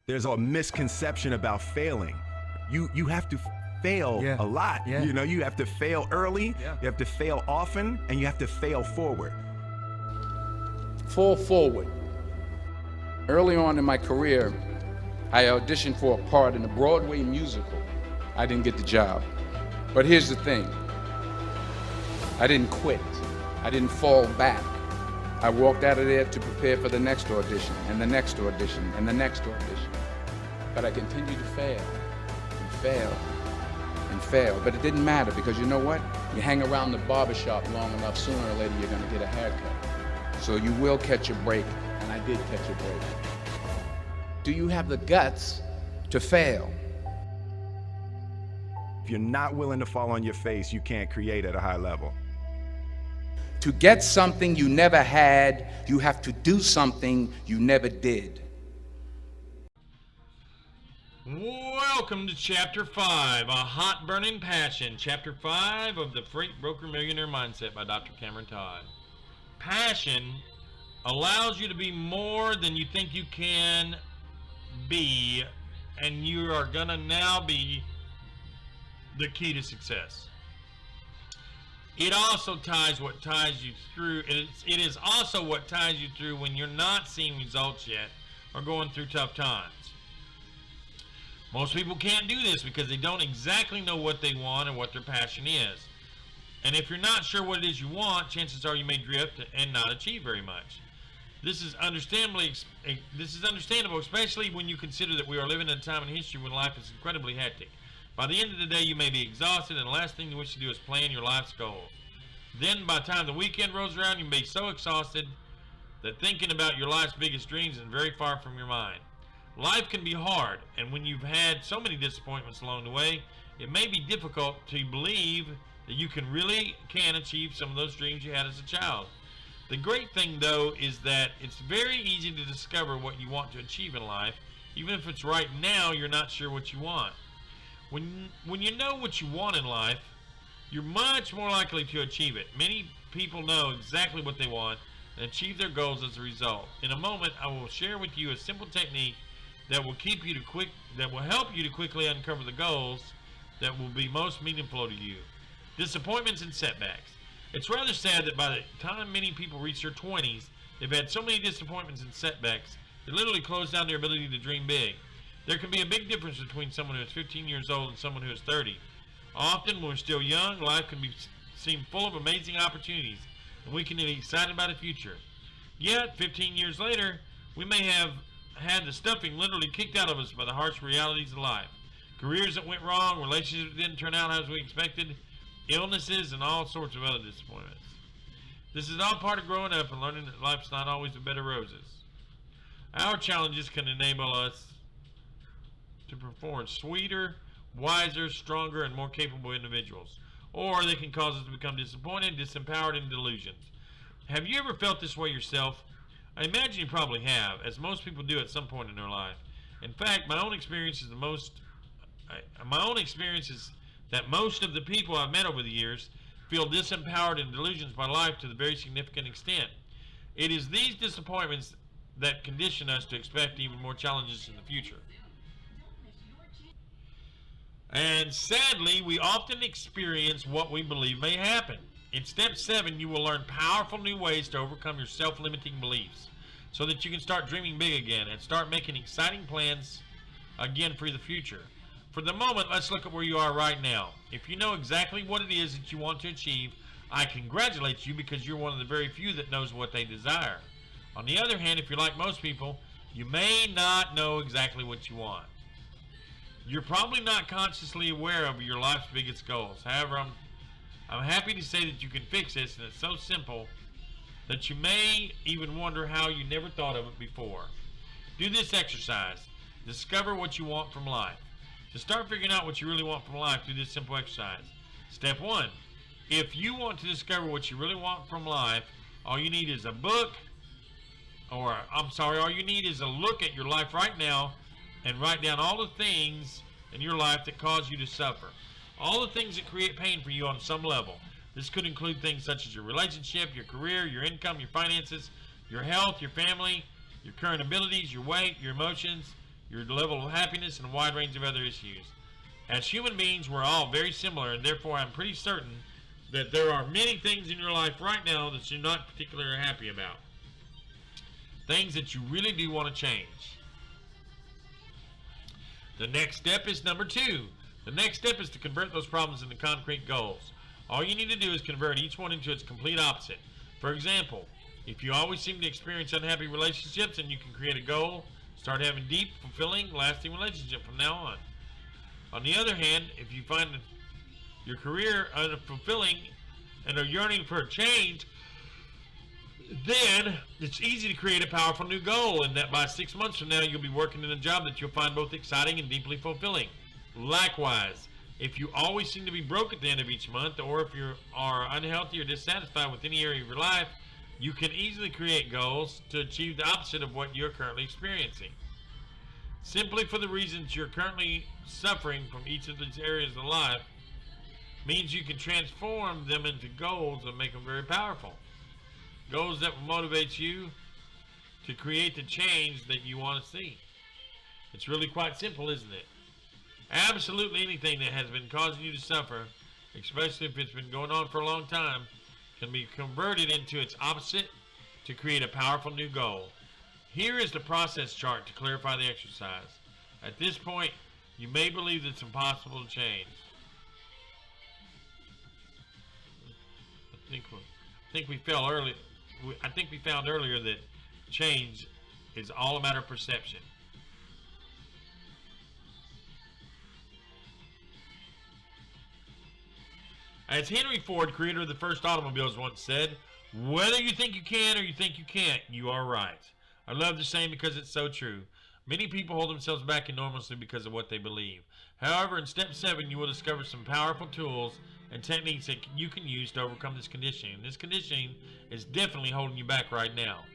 There's a misconception about failing. You have to fail a lot. Yeah. You know, you have to fail early, you have to fail often, and you have to fail forward. Fall forward. Early on in my career, I auditioned for a part in a Broadway musical. I didn't get the job. But here's the thing. I didn't quit. I didn't fall back. I walked out of there to prepare for the next audition, and the next audition, and the next audition. But I continued to fail, and fail, and fail. But it didn't matter, because you know what? You hang around the barbershop long enough, sooner or later you're gonna get a haircut. So you will catch a break, and I did catch a break. Do you have the guts to fail? If you're not willing to fall on your face, you can't create at a high level. To get something you never had, you have to do something you never did. Welcome to Chapter 5, A Hot Burning Passion. Chapter 5 of the Freight Broker Millionaire Mindset by Dr. Cameron Todd. Passion allows you to be more than you think you can be, and you are going to now be the key to success. It also ties what ties you through. It is also what ties you through when you're not seeing results yet or going through tough times. Most people can't do this because they don't exactly know what they want or what their passion is. And if you're not sure what it is you want, chances are you may drift and not achieve very much. This is understandable, especially when you consider that we are living in a time in history when life is incredibly hectic. By the end of the day, you may be exhausted, and the last thing you wish to do is plan your life's goals. Then, by the time the weekend rolls around, you may be so exhausted that thinking about your life's biggest dreams is very far from your mind. Life can be hard, and when you've had so many disappointments along the way, it may be difficult to believe that you can achieve some of those dreams you had as a child. The great thing, though, is that it's very easy to discover what you want to achieve in life, even if it's right now you're not sure what you want. When you know what you want in life, you're much more likely to achieve it. Many people know exactly what they want and achieve their goals as a result. In a moment, I will share with you a simple technique that will help you to quickly uncover the goals that will be most meaningful to you. Disappointments and setbacks. It's rather sad that by the time many people reach their 20s, they've had so many disappointments and setbacks, they literally close down their ability to dream big. There can be a big difference between someone who is 15 years old and someone who is 30. Often, when we're still young, life can seem full of amazing opportunities, and we can be excited about the future. Yet, 15 years later, we may have had the stuffing literally kicked out of us by the harsh realities of life. Careers that went wrong, relationships that didn't turn out as we expected, illnesses, and all sorts of other disappointments. This is all part of growing up and learning that life's not always a bed of roses. Our challenges can enable us to perform sweeter, wiser, stronger, and more capable individuals. Or they can cause us to become disappointed, disempowered, and delusions. Have you ever felt this way yourself? I imagine you probably have, as most people do at some point in their life. In fact, my own experience is that most of the people I've met over the years feel disempowered and delusions by life to the very significant extent. It is these disappointments that condition us to expect even more challenges in the future. And sadly, we often experience what we believe may happen. In step 7, you will learn powerful new ways to overcome your self-limiting beliefs so that you can start dreaming big again and start making exciting plans again for the future. For the moment, let's look at where you are right now. If you know exactly what it is that you want to achieve, I congratulate you because you're one of the very few that knows what they desire. On the other hand, if you're like most people, you may not know exactly what you want. You're probably not consciously aware of your life's biggest goals. However, I'm happy to say that you can fix this, and it's so simple that you may even wonder how you never thought of it before. Do this exercise. Discover what you want from life. To start figuring out what you really want from life, do this simple exercise. Step 1. If you want to discover what you really want from life, all you need is a look at your life right now and write down all the things in your life that cause you to suffer. All the things that create pain for you on some level. This could include things such as your relationship, your career, your income, your finances, your health, your family, your current abilities, your weight, your emotions, your level of happiness, and a wide range of other issues. As human beings, we're all very similar, and therefore I'm pretty certain that there are many things in your life right now that you're not particularly happy about. Things that you really do want to change. The next step is number 2. The next step is to convert those problems into concrete goals. All you need to do is convert each one into its complete opposite. For example, if you always seem to experience unhappy relationships, then you can create a goal, start having deep, fulfilling, lasting relationships from now on. On the other hand, if you find your career unfulfilling and are yearning for a change, then it's easy to create a powerful new goal, and that by 6 months from now you'll be working in a job that you'll find both exciting and deeply fulfilling. Likewise, if you always seem to be broke at the end of each month, or if you are unhealthy or dissatisfied with any area of your life, you can easily create goals to achieve the opposite of what you're currently experiencing. Simply for the reasons you're currently suffering from each of these areas of life means you can transform them into goals and make them very powerful. Goals that will motivate you to create the change that you want to see. It's really quite simple, isn't it? Absolutely anything that has been causing you to suffer, especially if it's been going on for a long time, can be converted into its opposite to create a powerful new goal. Here is the process chart to clarify the exercise. At this point, you may believe that it's impossible to change. I think we found earlier that change is all a matter of perception. As Henry Ford, creator of the first automobiles, once said, "Whether you think you can or you think you can't, you are right." I love the saying because it's so true. Many people hold themselves back enormously because of what they believe. However, in step 7, you will discover some powerful tools and techniques that you can use to overcome this conditioning. This conditioning is definitely holding you back right now.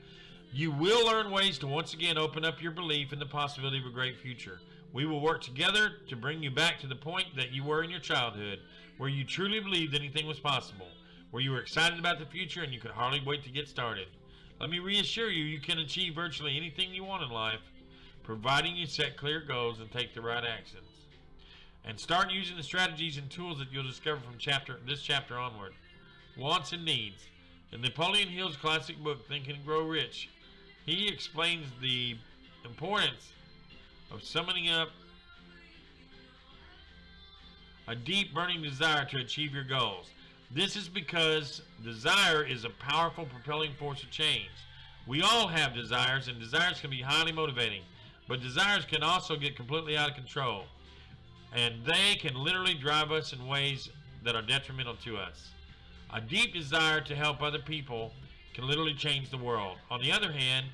You will learn ways to once again open up your belief in the possibility of a great future. We will work together to bring you back to the point that you were in your childhood, where you truly believed anything was possible, where you were excited about the future and you could hardly wait to get started. Let me reassure you, you can achieve virtually anything you want in life, providing you set clear goals and take the right actions. And start using the strategies and tools that you'll discover from this chapter onward. Wants and needs. In Napoleon Hill's classic book, Think and Grow Rich, he explains the importance of summoning up a deep burning desire to achieve your goals. This is because desire is a powerful propelling force of change. We all have desires, and desires can be highly motivating, but desires can also get completely out of control, and they can literally drive us in ways that are detrimental to us. A deep desire to help other people can literally change the world. On the other hand,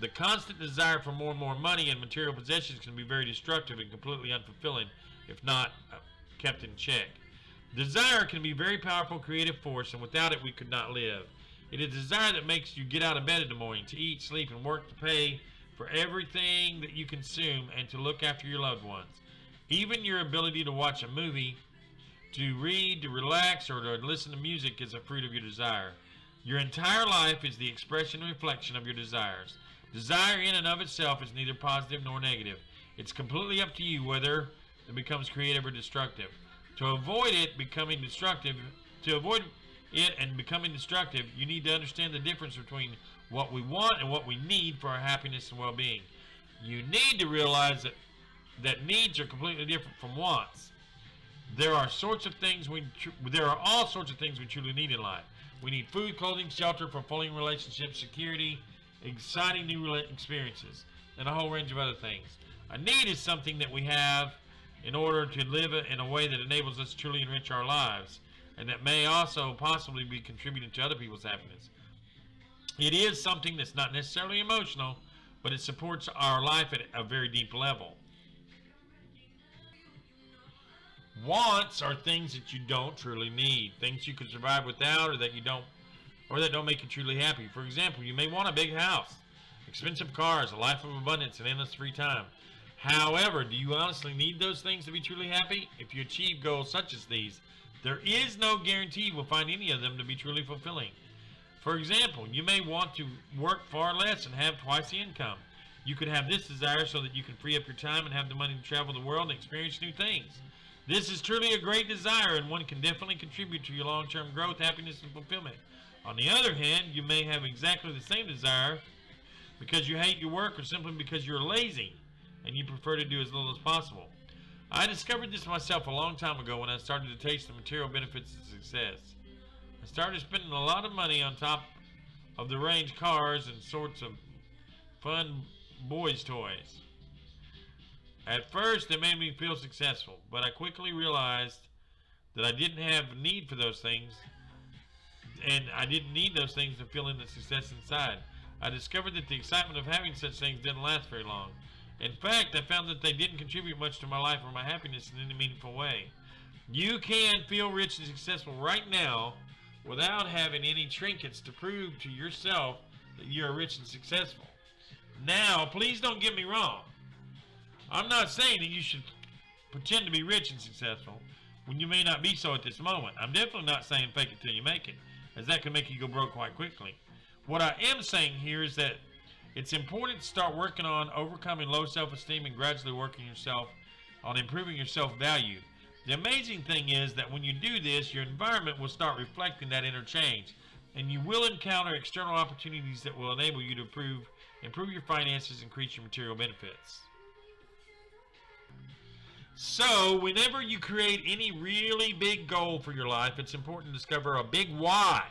the constant desire for more and more money and material possessions can be very destructive and completely unfulfilling if not kept in check. Desire can be a very powerful creative force, and without it we could not live. It is desire that makes you get out of bed in the morning to eat, sleep, and work to pay for everything that you consume and to look after your loved ones. Even your ability to watch a movie, to read, to relax, or to listen to music is a fruit of your desire. Your entire life is the expression and reflection of your desires. Desire in and of itself is neither positive nor negative. It's completely up to you whether it becomes creative or destructive. To avoid it and becoming destructive, you need to understand the difference between what we want and what we need for our happiness and well-being. You need to realize that needs are completely different from wants. There are all sorts of things we truly need in life. We need food, clothing, shelter, fulfilling relationships, security, exciting new experiences, and a whole range of other things. A need is something that we have in order to live in a way that enables us to truly enrich our lives, and that may also possibly be contributing to other people's happiness. It is something that's not necessarily emotional, but it supports our life at a very deep level. Wants are things that you don't truly need, things you can survive without, or that don't make you truly happy. For example, you may want a big house, expensive cars, a life of abundance, and endless free time. However, do you honestly need those things to be truly happy? If you achieve goals such as these, there is no guarantee you will find any of them to be truly fulfilling. For example, you may want to work far less and have twice the income. You could have this desire so that you can free up your time and have the money to travel the world and experience new things. This is truly a great desire, and one can definitely contribute to your long-term growth, happiness, and fulfillment. On the other hand, you may have exactly the same desire because you hate your work or simply because you're lazy and you prefer to do as little as possible. I discovered this myself a long time ago when I started to taste the material benefits of success. I started spending a lot of money on top of the range cars and sorts of fun boys' toys. At first, it made me feel successful, but I quickly realized that I didn't have a need for those things, and I didn't need those things to feel the success inside. I discovered that the excitement of having such things didn't last very long. In fact, I found that they didn't contribute much to my life or my happiness in any meaningful way. You can feel rich and successful right now without having any trinkets to prove to yourself that you're rich and successful. Now, please don't get me wrong. I'm not saying that you should pretend to be rich and successful when you may not be so at this moment. I'm definitely not saying fake it till you make it, as that can make you go broke quite quickly. What I am saying here is that it's important to start working on overcoming low self-esteem and gradually working yourself on improving your self-value. The amazing thing is that when you do this, your environment will start reflecting that inner change, and you will encounter external opportunities that will enable you to improve your finances and increase your material benefits. So, whenever you create any really big goal for your life, it's important to discover a big why.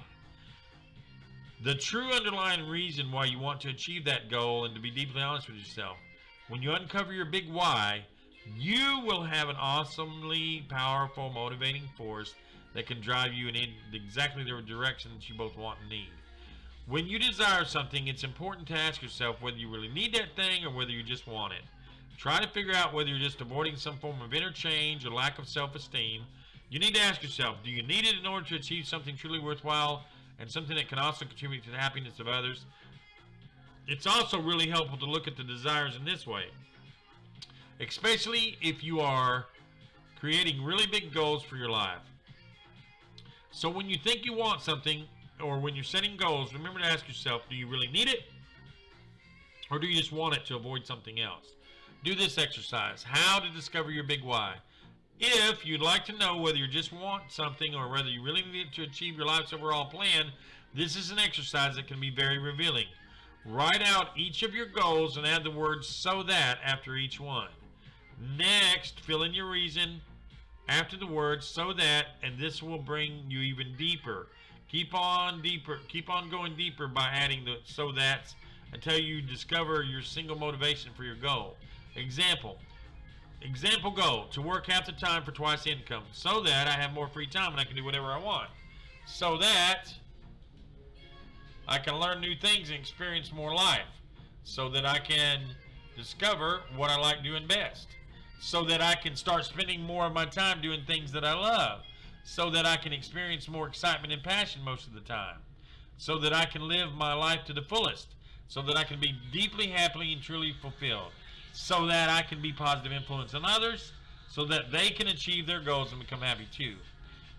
The true underlying reason why you want to achieve that goal, and to be deeply honest with yourself. When you uncover your big why, you will have an awesomely powerful, motivating force that can drive you in exactly the direction that you both want and need. When you desire something, it's important to ask yourself whether you really need that thing or whether you just want it. Try to figure out whether you're just avoiding some form of interchange or lack of self-esteem. You need to ask yourself, do you need it in order to achieve something truly worthwhile and something that can also contribute to the happiness of others? It's also really helpful to look at the desires in this way, especially if you are creating really big goals for your life. So when you think you want something, or when you're setting goals, remember to ask yourself, do you really need it? Or do you just want it to avoid something else? Do this exercise, how to discover your big why. If you'd like to know whether you just want something or whether you really need it to achieve your life's overall plan, this is an exercise that can be very revealing. Write out each of your goals and add the words "so that" after each one. Next, fill in your reason after the words "so that," and this will bring you even deeper. Keep on going deeper by adding the "so that's" until you discover your single motivation for your goal. Example goal, to work half the time for twice the income, so that I have more free time and I can do whatever I want. So that I can learn new things and experience more life. So that I can discover what I like doing best. So that I can start spending more of my time doing things that I love. So that I can experience more excitement and passion most of the time. So that I can live my life to the fullest. So that I can be deeply happy and truly fulfilled. So that I can be positive influence on others, so that they can achieve their goals and become happy too.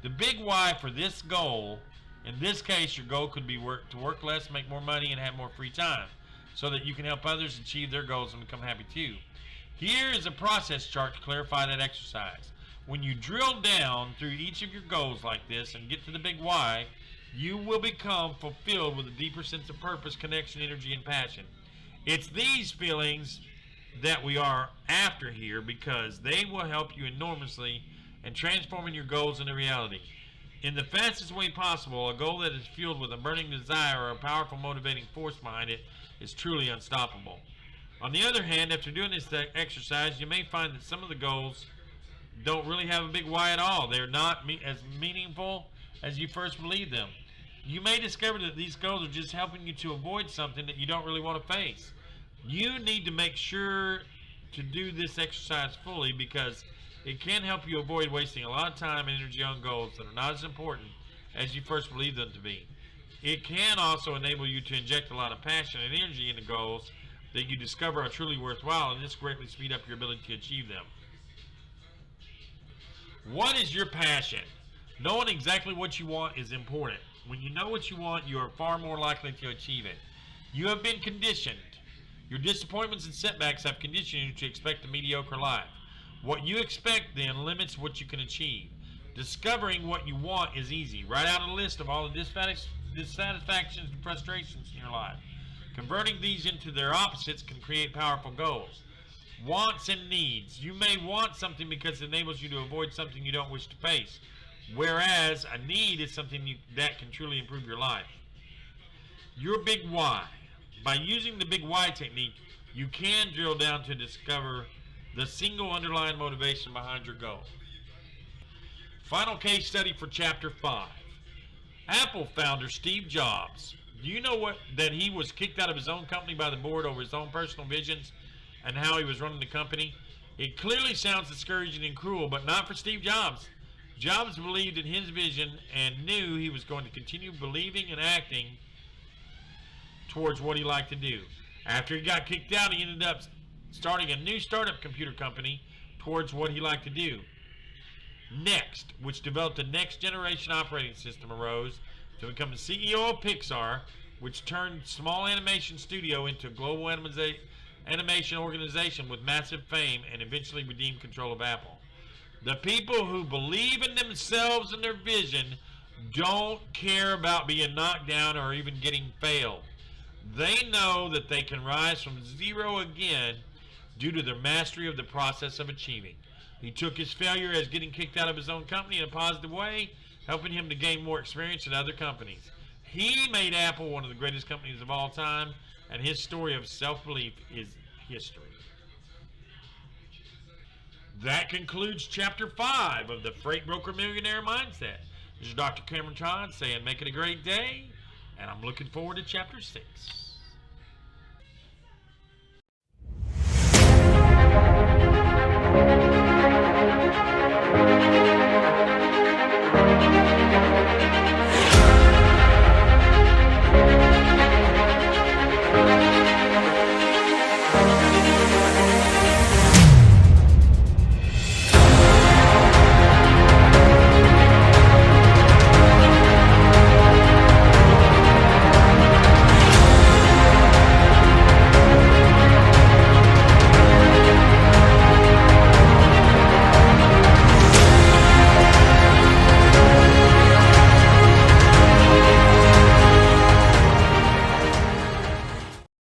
The big why for this goal, in this case, your goal could be to work less, make more money, and have more free time, so that you can help others achieve their goals and become happy too. Here is a process chart to clarify that exercise. When you drill down through each of your goals like this and get to the big why, you will become fulfilled with a deeper sense of purpose, connection, energy, and passion. It's these feelings that we are after here, because they will help you enormously in transforming your goals into reality. In the fastest way possible, a goal that is fueled with a burning desire or a powerful motivating force behind it is truly unstoppable. On the other hand, after doing this exercise, you may find that some of the goals don't really have a big why at all. They're not as meaningful as you first believed them. You may discover that these goals are just helping you to avoid something that you don't really want to face. You need to make sure to do this exercise fully, because it can help you avoid wasting a lot of time and energy on goals that are not as important as you first believed them to be. It can also enable you to inject a lot of passion and energy into goals that you discover are truly worthwhile, and this greatly speed up your ability to achieve them. What is your passion? Knowing exactly what you want is important. When you know what you want, you are far more likely to achieve it. You have been conditioned. Your disappointments and setbacks have conditioned you to expect a mediocre life. What you expect then limits what you can achieve. Discovering what you want is easy. Write out a list of all the dissatisfactions and frustrations in your life. Converting these into their opposites can create powerful goals. Wants and needs. You may want something because it enables you to avoid something you don't wish to face, whereas a need is something that can truly improve your life. Your big why. By using the big why technique, you can drill down to discover the single underlying motivation behind your goal. Final case study for Chapter 5. Apple founder Steve Jobs. Do you know that he was kicked out of his own company by the board over his own personal visions and how he was running the company? It clearly sounds discouraging and cruel, but not for Steve Jobs. Jobs believed in his vision and knew he was going to continue believing and acting towards what he liked to do. After he got kicked out, he ended up starting a new startup computer company towards what he liked to do. Next, which developed a next generation operating system, arose to become the CEO of Pixar, which turned small animation studio into a global animation organization with massive fame and eventually redeemed control of Apple. The people who believe in themselves and their vision don't care about being knocked down or even getting failed. They know that they can rise from zero again due to their mastery of the process of achieving. He took his failure as getting kicked out of his own company in a positive way, helping him to gain more experience in other companies. He made Apple one of the greatest companies of all time, and his story of self-belief is history. That concludes Chapter 5 of the Freight Broker Millionaire Mindset. This is Dr. Cameron Todd saying make it a great day, and I'm looking forward to Chapter 6.